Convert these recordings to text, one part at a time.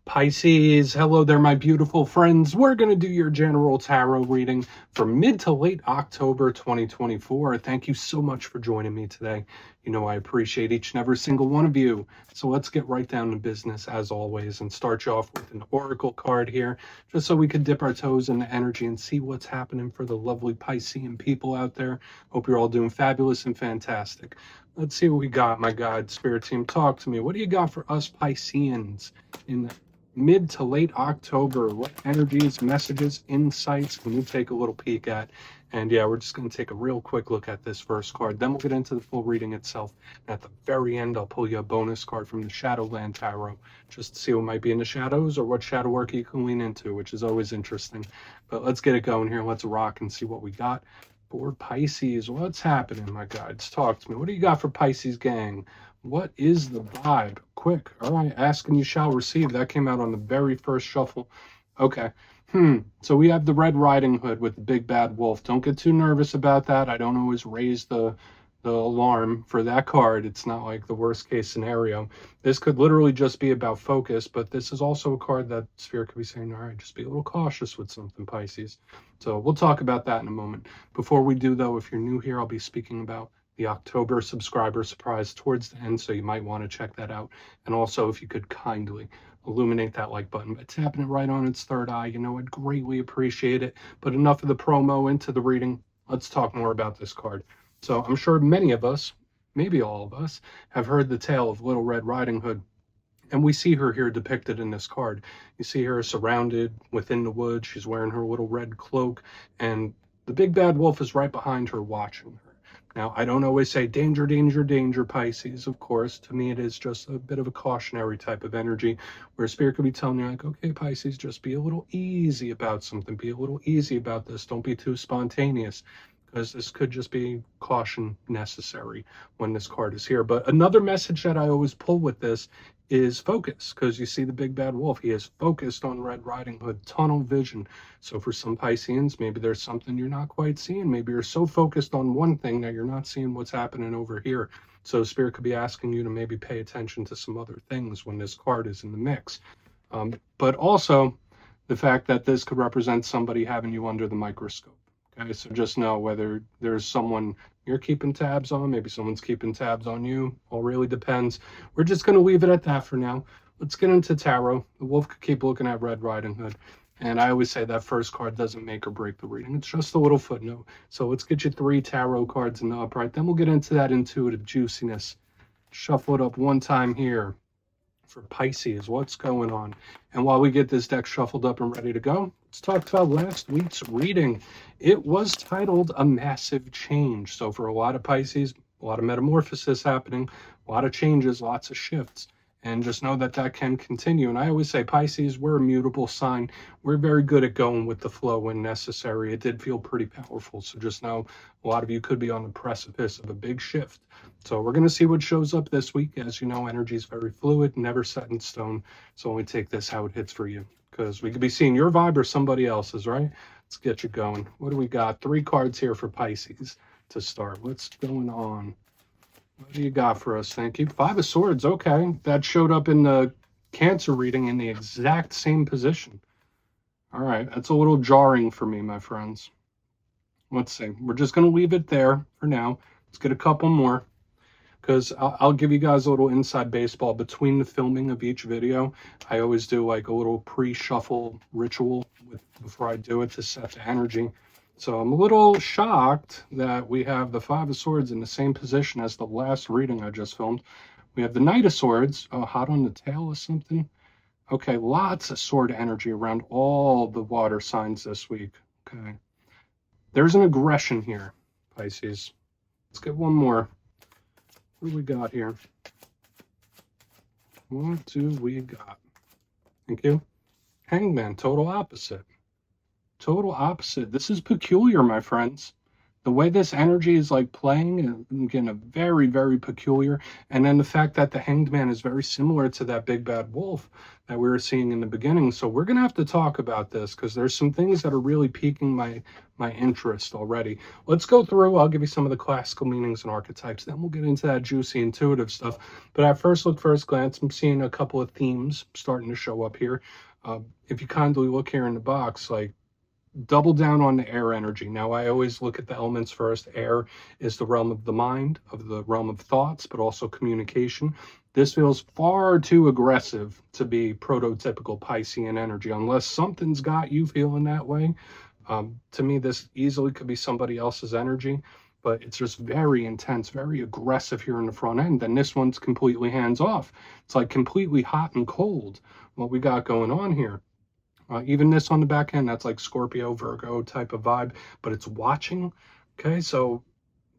Pisces, hello there, my beautiful friends. We're going to do your general tarot reading for mid to late October 2024. Thank you so much for joining me today. You know, I appreciate each and every single one of you. So let's get right down to business as always and start you off with an oracle card here, just so we can dip our toes in the energy and see what's happening for the lovely Piscean people out there. Hope you're all doing fabulous and fantastic. Let's see what we got, my guide spirit team. Talk to me. What do you got for us Pisceans in mid to late October? What energies, messages, insights can we take a little peek at? And yeah, we're just going to take a real quick look at this first card. Then we'll get into the full reading itself. And at the very end, I'll pull you a bonus card from the Shadowland Tarot, just to see what might be in the shadows or what shadow work you can lean into, which is always interesting. But let's get it going here. Let's rock and see what we got. For Pisces, what's happening, my guides? Talk to me. What do you got for Pisces, gang? What is the vibe? Quick. All right. Ask and you shall receive. That came out on the very first shuffle. Okay. So we have the Red Riding Hood with the big bad wolf. Don't get too nervous about that. I don't always raise the alarm for that card. It's not like the worst case scenario. This could literally just be about focus, but this is also a card that Spirit could be saying, all right, just be a little cautious with something, Pisces. So we'll talk about that in a moment. Before we do, though, if you're new here, I'll be speaking about the October subscriber surprise towards the end, so you might want to check that out. And also, if you could kindly illuminate that like button. It's happening right on its third eye. You know, I'd greatly appreciate it. But enough of the promo, into the reading. Let's talk more about this card. So I'm sure many of us, maybe all of us, have heard the tale of Little Red Riding Hood. And we see her here depicted in this card. You see her surrounded within the woods. She's wearing her little red cloak. And the big bad wolf is right behind her watching her. Now, I don't always say danger, danger, danger, Pisces, of course. To me, it is just a bit of a cautionary type of energy where Spirit could be telling you, like, okay, Pisces, just be a little easy about something. Be a little easy about this. Don't be too spontaneous, because this could just be caution necessary when this card is here. But another message that I always pull with this is focus, because you see the big bad wolf. He is focused on Red Riding Hood, tunnel vision. So for some Pisceans, maybe there's something you're not quite seeing. Maybe you're so focused on one thing that you're not seeing what's happening over here. So Spirit could be asking you to maybe pay attention to some other things when this card is in the mix. But also the fact that this could represent somebody having you under the microscope. Okay, so just know whether there's someone you're keeping tabs on, maybe someone's keeping tabs on you. All really depends. We're just going to leave it at that for now. Let's get into tarot. The wolf could keep looking at Red Riding Hood. And I always say that first card doesn't make or break the reading. It's just a little footnote. So let's get you 3 tarot cards in the upright. Then we'll get into that intuitive juiciness. Shuffle it up one time here for Pisces. What's going on? And while we get this deck shuffled up and ready to go, let's talk about last week's reading. It was titled A Massive Change. So for a lot of Pisces, a lot of metamorphosis happening, a lot of changes, lots of shifts. And just know that that can continue. And I always say, Pisces, we're a mutable sign. We're very good at going with the flow when necessary. It did feel pretty powerful. So just know a lot of you could be on the precipice of a big shift. So we're going to see what shows up this week. As you know, energy is very fluid, never set in stone. So only take this how it hits for you, because we could be seeing your vibe or somebody else's, right? Let's get you going. What do we got? 3 cards here for Pisces to start. What's going on? What do you got for us? Thank you. 5 of Swords. Okay. That showed up in the Cancer reading in the exact same position. All right. That's a little jarring for me, my friends. Let's see. We're just going to leave it there for now. Let's get a couple more, because I'll give you guys a little inside baseball between the filming of each video. I always do like a little pre-shuffle ritual before I do it to set the energy. So I'm a little shocked that we have the 5 of Swords in the same position as the last reading I just filmed. We have the Knight of Swords. Oh, hot on the tail or something. Okay, lots of sword energy around all the water signs this week. Okay. There's an aggression here, Pisces. Let's get one more. What do we got here? What do we got? Thank you. Hangman, total opposite. Total opposite. This is peculiar, my friends. the way this energy is like playing, again, a very, very peculiar. And then the fact that the Hanged Man is very similar to that big bad wolf that we were seeing in the beginning. So we're going to have to talk about this because there's some things that are really piquing my interest already. Let's go through. I'll give you some of the classical meanings and archetypes. Then we'll get into that juicy intuitive stuff. But at first glance, I'm seeing a couple of themes starting to show up here. If you kindly look here in the box, like, double down on the air energy. Now, I always look at the elements first. Air is the realm of the mind, of the realm of thoughts, but also communication. This feels far too aggressive to be prototypical Piscean energy, unless something's got you feeling that way. To me, this easily could be somebody else's energy, but it's just very intense, very aggressive here in the front end. And this one's completely hands off. It's like completely hot and cold, what we got going on here. Even this on the back end, that's like Scorpio, Virgo type of vibe, but it's watching. Okay, so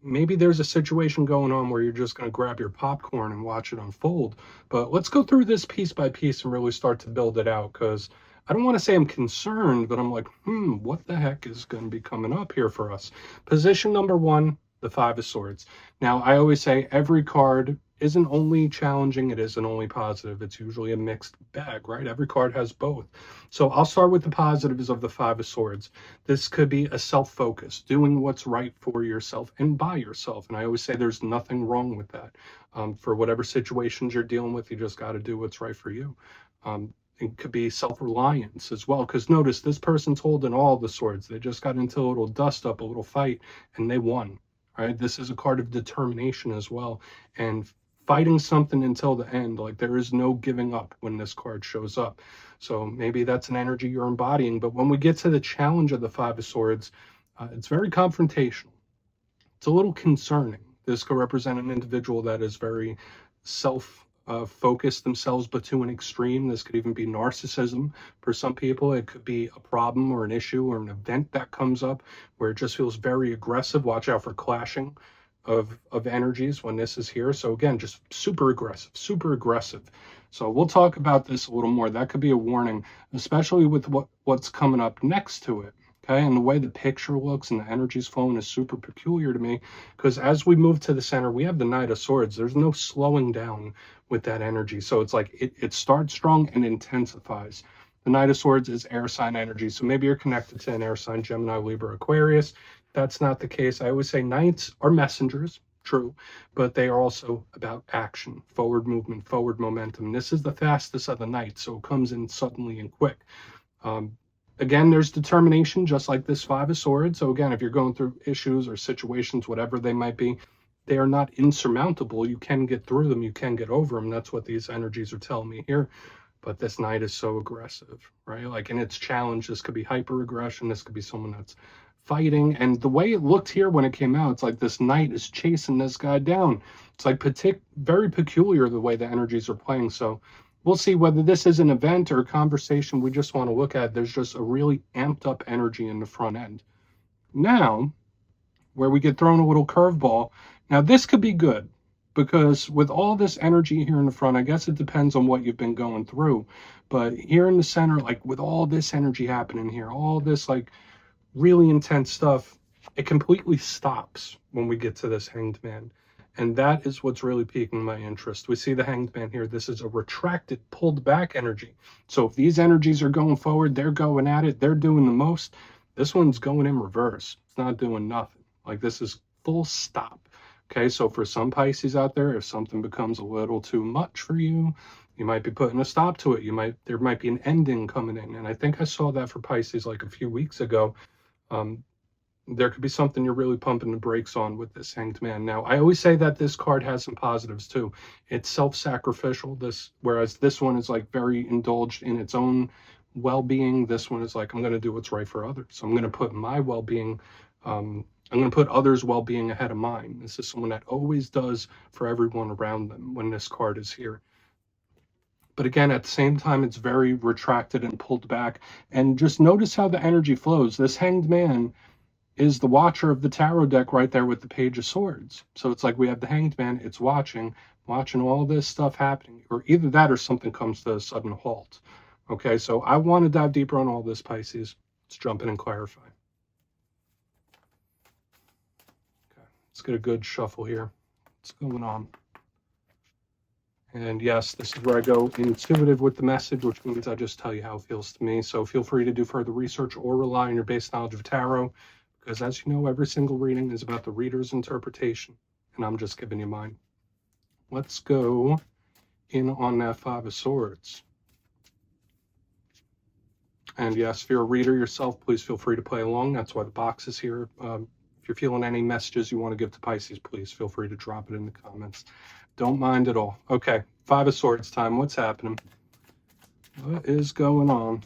maybe there's a situation going on where you're just going to grab your popcorn and watch it unfold. But let's go through this piece by piece and really start to build it out, because I don't want to say I'm concerned, but I'm like, what the heck is going to be coming up here for us? Position number 1, the Five of Swords. Now, I always say every card isn't only challenging, it isn't only positive. It's usually a mixed bag, right? Every card has both. So I'll start with the positives of the Five of Swords. This could be a self-focus, doing what's right for yourself and by yourself. And I always say there's nothing wrong with that. For whatever situations you're dealing with, you just got to do what's right for you. It could be self-reliance as well, because notice this person's holding all the swords. They just got into a little dust up, a little fight, and they won. Right? This is a card of determination as well, and fighting something until the end. Like, there is no giving up when this card shows up. So maybe that's an energy you're embodying. But when we get to the challenge of the Five of Swords, it's very confrontational. It's a little concerning. This could represent an individual that is very self-focused themselves, but to an extreme. This could even be narcissism for some people. It could be a problem or an issue or an event that comes up where it just feels very aggressive. Watch out for clashing of energies when this is here. So again, just super aggressive, super aggressive. So we'll talk about this a little more. That could be a warning, especially with what's coming up next to it. Okay, and the way the picture looks and the energy's flowing is super peculiar to me, because as we move to the center, we have the Knight of Swords. There's no slowing down with that energy. So it's like it starts strong and intensifies. The Knight of Swords is air sign energy. So maybe you're connected to an air sign, Gemini, Libra, Aquarius. That's not the case. I always say knights are messengers, true, but they are also about action, forward movement, forward momentum. This is the fastest of the knights, so it comes in suddenly and quick. Again, there's determination, just like this Five of Swords. So again, if you're going through issues or situations, whatever they might be, they are not insurmountable. You can get through them. You can get over them. That's what these energies are telling me here. But this knight is so aggressive, right? Like in its challenge, this could be hyper aggression. This could be someone that's fighting. And the way it looked here when it came out, it's like this knight is chasing this guy down. It's like very peculiar the way the energies are playing. So we'll see whether this is an event or a conversation we just want to look at. There's just a really amped up energy in the front end. Now, where we get thrown a little curveball. Now, this could be good, because with all this energy here in the front, I guess it depends on what you've been going through. But here in the center, like with all this energy happening here, all this like really intense stuff, it completely stops when we get to this Hanged Man. And that is what's really piquing my interest. We see the Hanged Man here. This is a retracted, pulled back energy. So if these energies are going forward, they're going at it, they're doing the most. This one's going in reverse. It's not doing nothing. Like, this is full stop. Okay, so for some Pisces out there, if something becomes a little too much for you, you might be putting a stop to it. There might be an ending coming in. And I think I saw that for Pisces like a few weeks ago. There could be something you're really pumping the brakes on with this Hanged Man. Now, I always say that this card has some positives too. It's self-sacrificial, whereas this one is like very indulged in its own well-being. This one is like, I'm going to do what's right for others. So I'm going to put my well-being, I'm going to put others' well-being ahead of mine. This is someone that always does for everyone around them when this card is here. But again, at the same time, it's very retracted and pulled back. And just notice how the energy flows. This Hanged Man is the watcher of the tarot deck right there with the Page of Swords. So it's like we have the Hanged Man, it's watching all this stuff happening. Or either that or something comes to a sudden halt. Okay, so I want to dive deeper on all this, Pisces. Let's jump in and clarify. Let's get a good shuffle here. What's going on? And yes, this is where I go intuitive with the message, which means I just tell you how it feels to me. So feel free to do further research or rely on your base knowledge of tarot, because as you know, every single reading is about the reader's interpretation, and I'm just giving you mine. Let's go in on that Five of Swords. And yes, if you're a reader yourself, please feel free to play along. That's why the box is here. If you're feeling any messages you want to give to Pisces, please feel free to drop it in the comments. Don't mind at all. Okay, Five of Swords time. What's happening? What is going on?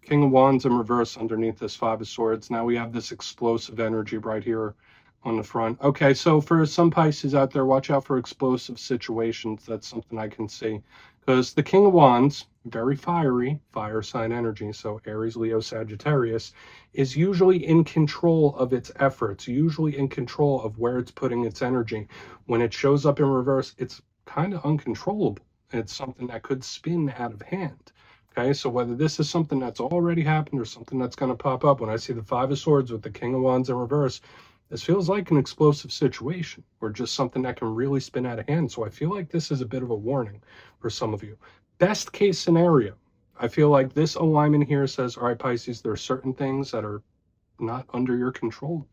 King of Wands in reverse underneath this Five of Swords. Now we have this explosive energy right here on the front. Okay, so for some Pisces out there, watch out for explosive situations. That's something I can see. Because the King of Wands, very fiery, fire sign energy, so Aries, Leo, Sagittarius, is usually in control of its efforts, usually in control of where it's putting its energy. When it shows up in reverse, it's kind of uncontrollable. It's something that could spin out of hand. Okay, so whether this is something that's already happened or something that's going to pop up, when I see the Five of Swords with the King of Wands in reverse, this feels like an explosive situation or just something that can really spin out of hand. So I feel like this is a bit of a warning for some of you. Best case scenario, I feel like this alignment here says, all right, Pisces, there are certain things that are not under your control.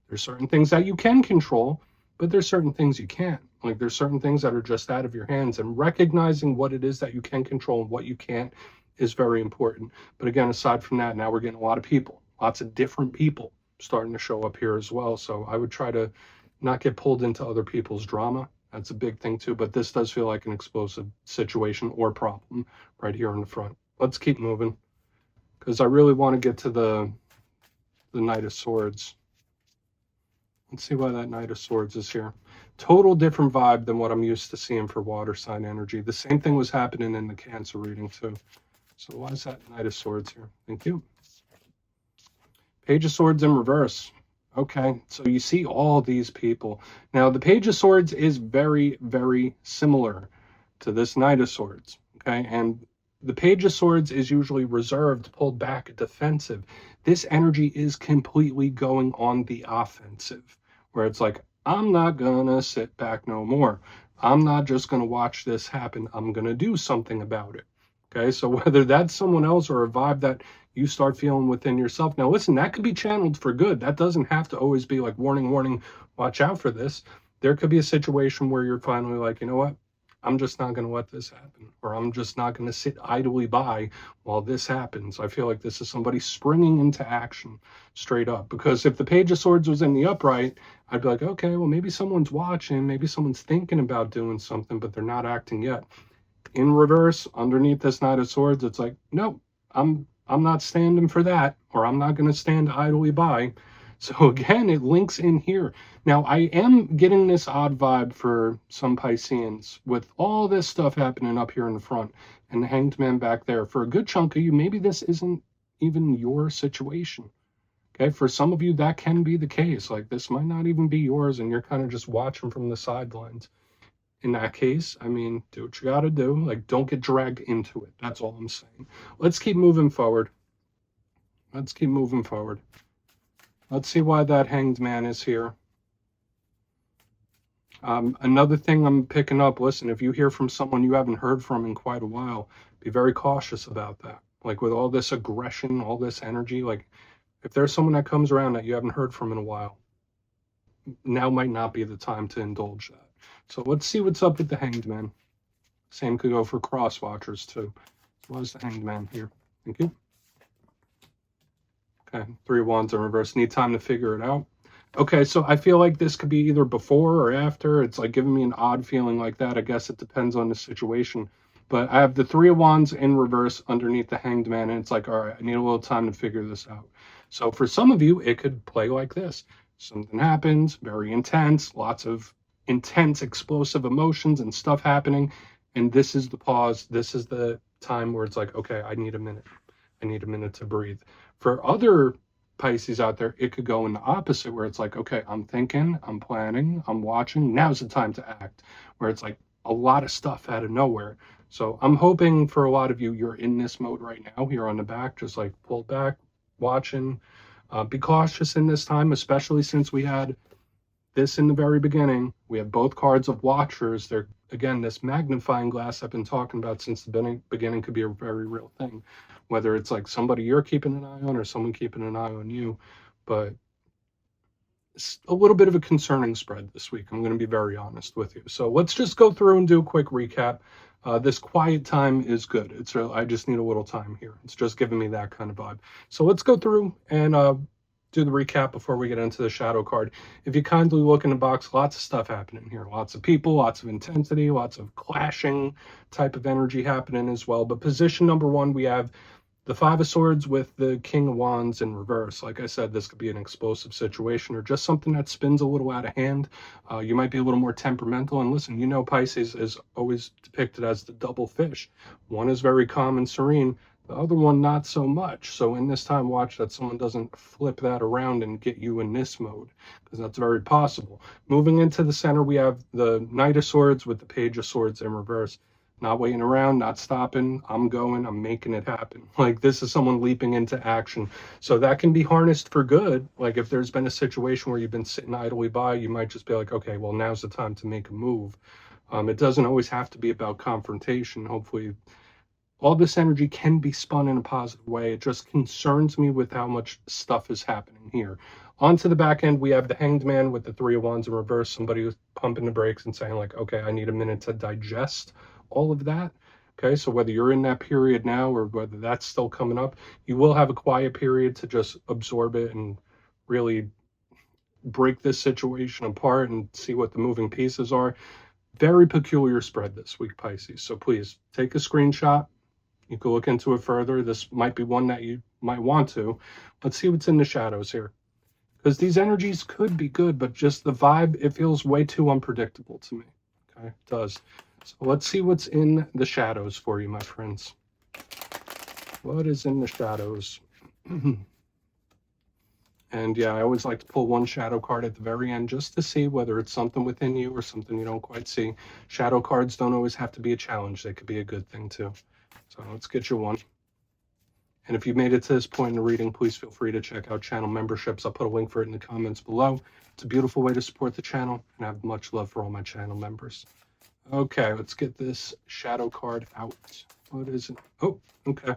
There's certain things that you can control, but there's certain things you can't. Like there's certain things that are just out of your hands, and recognizing what it is that you can control and what you can't is very important. But again, aside from that, now we're getting a lot of people, lots of different people starting to show up here as well. So I would try to not get pulled into other people's drama. That's a big thing too, but this does feel like an explosive situation or problem right here in the front. Let's keep moving, because I really want to get to the Knight of Swords. Let's see why that Knight of Swords is here. Total different vibe than what I'm used to seeing for water sign energy. The same thing was happening in the Cancer reading too. So why is that Knight of Swords here? Thank you. Page of Swords in reverse. Okay, so you see all these people. Now, the Page of Swords is very, very similar to this Knight of Swords. Okay, and the Page of Swords is usually reserved, pulled back, defensive. This energy is completely going on the offensive, where it's like, I'm not gonna sit back no more. I'm not just gonna watch this happen. I'm gonna do something about it. Okay, so whether that's someone else or a vibe that you start feeling within yourself. Now, listen, that could be channeled for good. That doesn't have to always be like, warning, warning, watch out for this. There could be a situation where you're finally like, you know what? I'm just not going to let this happen, or I'm just not going to sit idly by while this happens. I feel like this is somebody springing into action straight up, because if the Page of Swords was in the upright, I'd be like, okay, well, maybe someone's watching, maybe someone's thinking about doing something, but they're not acting yet. In reverse, underneath this Knight of Swords, it's like, no, I'm not standing for that, or I'm not going to stand idly by. So again, it links in here. Now, I am getting this odd vibe for some Pisceans with all this stuff happening up here in the front and the Hanged Man back there. For a good chunk of you, maybe this isn't even your situation. Okay, for some of you, that can be the case. Like, this might not even be yours, and you're kind of just watching from the sidelines. In that case, I mean, do what you got to do. Like, don't get dragged into it. That's all I'm saying. Let's keep moving forward. Let's keep moving forward. Let's see why that Hanged Man is here. Another thing I'm picking up, listen, if you hear from someone you haven't heard from in quite a while, be very cautious about that. Like, with all this aggression, all this energy, like, if there's someone that comes around that you haven't heard from in a while, now might not be the time to indulge that. So let's see what's up with the Hanged Man. Same could go for cross watchers too. Why is the Hanged Man here? Thank you. Okay, 3 of Wands in reverse. Need time to figure it out. Okay, so I feel like this could be either before or after. It's like giving me an odd feeling like that. I guess it depends on the situation. But I have the 3 of Wands in reverse underneath the Hanged Man, and it's like, all right, I need a little time to figure this out. So for some of you, it could play like this. Something happens, very intense, lots of intense, explosive emotions and stuff happening. And this is the pause. This is the time where it's like, okay, I need a minute. I need a minute to breathe. For other Pisces out there, it could go in the opposite, where it's like, okay, I'm thinking, I'm planning, I'm watching. Now's the time to act, where it's like a lot of stuff out of nowhere. So I'm hoping for a lot of you, you're in this mode right now here on the back, just like pulled back, watching. Be cautious in this time, especially since we had this in the very beginning. We have both cards of watchers. They're, again, this magnifying glass I've been talking about since the beginning could be a very real thing, whether it's like somebody you're keeping an eye on or someone keeping an eye on you. But it's a little bit of a concerning spread this week. I'm going to be very honest with you. So let's just go through and do a quick recap. This quiet time is good. I just need a little time here. It's just giving me that kind of vibe. So let's go through and do the recap before we get into the shadow card. If you kindly look in the box, lots of stuff happening here. Lots of people, lots of intensity, lots of clashing type of energy happening as well. But position number one, we have the Five of Swords with the King of Wands in reverse. Like I said, this could be an explosive situation or just something that spins a little out of hand. You might be a little more temperamental. And listen, you know Pisces is always depicted as the double fish. One is very calm and serene. The other one, not so much. So in this time, watch that someone doesn't flip that around and get you in this mode, because that's very possible. Moving into the center, we have the Knight of Swords with the Page of Swords in reverse. Not waiting around, not stopping. I'm going, I'm making it happen. Like, this is someone leaping into action. So that can be harnessed for good. Like, if there's been a situation where you've been sitting idly by, you might just be like, okay, well, now's the time to make a move. It doesn't always have to be about confrontation. Hopefully, all this energy can be spun in a positive way. It just concerns me with how much stuff is happening here. On to the back end, we have the Hanged Man with the Three of Wands in reverse. Somebody who's pumping the brakes and saying, like, okay, I need a minute to digest all of that. Okay, so whether you're in that period now or whether that's still coming up, you will have a quiet period to just absorb it and really break this situation apart and see what the moving pieces are. Very peculiar spread this week, Pisces. So please take a screenshot. You can look into it further. This might be one that you might want to. Let's see what's in the shadows here. Because these energies could be good, but just the vibe, it feels way too unpredictable to me. Okay, it does. So let's see what's in the shadows for you, my friends. What is in the shadows? And yeah, I always like to pull one shadow card at the very end just to see whether it's something within you or something you don't quite see. Shadow cards don't always have to be a challenge. They could be a good thing too. So let's get you one. And if you made it to this point in the reading, please feel free to check out channel memberships. I'll put a link for it in the comments below. It's a beautiful way to support the channel, and I have much love for all my channel members. Okay, let's get this shadow card out. What is it? Oh, okay.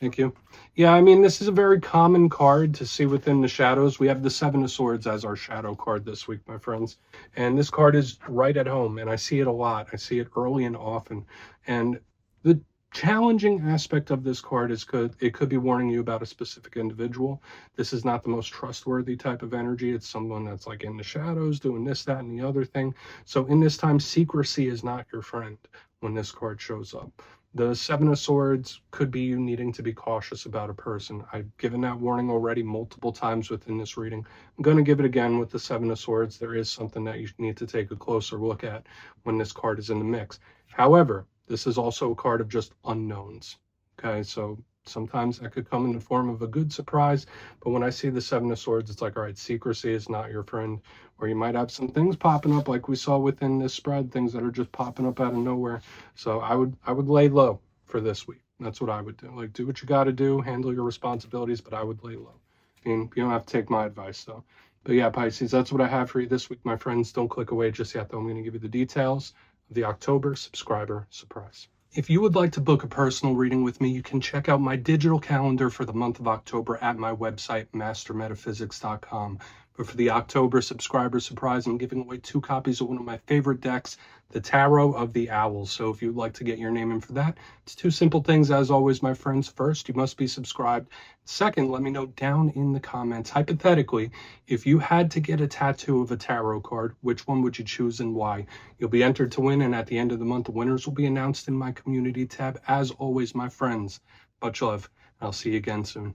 Thank you. Yeah, I mean, this is a very common card to see within the shadows. We have the Seven of Swords as our shadow card this week, my friends. And this card is right at home, and I see it a lot. I see it early and often. And the challenging aspect of this card is it could be warning you about a specific individual. This is not the most trustworthy type of energy. It's someone that's like in the shadows doing this, that, and the other thing. So in this time, secrecy is not your friend when this card shows up. The Seven of Swords could be you needing to be cautious about a person. I've given that warning already multiple times within this reading. I'm going to give it again with the Seven of Swords. There is something that you need to take a closer look at when this card is in the mix. However, this is also a card of just unknowns. Okay, so sometimes that could come in the form of a good surprise, but when I see the Seven of Swords, it's like, all right, secrecy is not your friend, or you might have some things popping up like we saw within this spread, things that are just popping up out of nowhere. So I would lay low for this week. That's what I would do. Like, do what you got to do, handle your responsibilities, but I would lay low. I mean, you don't have to take my advice though. But yeah, Pisces, that's what I have for you this week, my friends. Don't click away just yet though. I'm going to give you the details of the October subscriber surprise. If you would like to book a personal reading with me, you can check out my digital calendar for the month of October at my website, mastermetaphysics.com. But for the October subscriber surprise, I'm giving away 2 copies of one of my favorite decks, the Tarot of the Owls. So if you'd like to get your name in for that, it's 2 simple things as always, my friends. First, you must be subscribed. Second, let me know down in the comments, hypothetically, if you had to get a tattoo of a tarot card, which one would you choose and why? You'll be entered to win, and at the end of the month, the winners will be announced in my community tab. As always, my friends, much love. I'll see you again soon.